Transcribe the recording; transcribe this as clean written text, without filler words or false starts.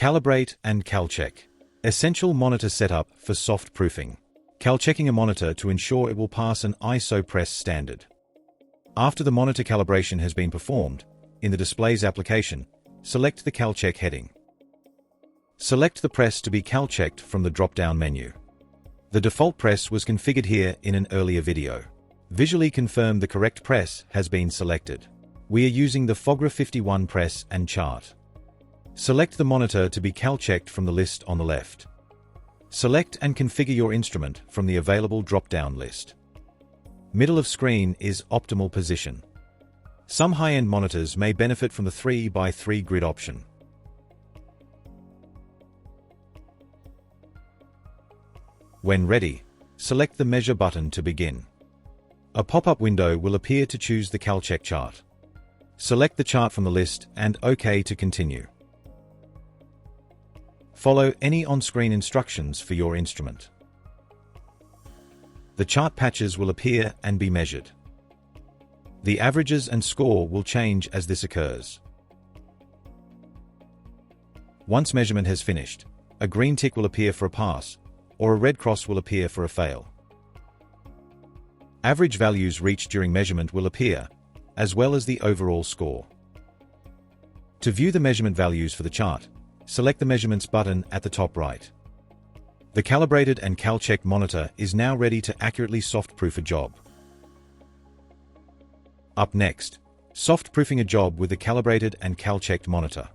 Calibrate and Calcheck. Essential monitor setup for soft proofing. Calchecking a monitor to ensure it will pass an ISO press standard. After the monitor calibration has been performed, in the Displays application, select the Calcheck heading. Select the press to be Calchecked from the drop-down menu. The default press was configured here in an earlier video. Visually confirm the correct press has been selected. We are using the Fogra 51 press and chart. Select the monitor to be Calchecked from the list on the left. Select and configure your instrument from the available drop-down list. Middle of screen is optimal position. Some high-end monitors may benefit from the 3x3 grid option. When ready, select the Measure button to begin. A pop-up window will appear to choose the Calcheck chart. Select the chart from the list and OK to continue. Follow any on-screen instructions for your instrument. The chart patches will appear and be measured. The averages and score will change as this occurs. Once measurement has finished, a green tick will appear for a pass, or a red cross will appear for a fail. Average values reached during measurement will appear, as well as the overall score. To view the measurement values for the chart, select the Measurements button at the top right. The Calibrated and Calchecked monitor is now ready to accurately soft-proof a job. Up next, soft-proofing a job with the Calibrated and Calchecked monitor.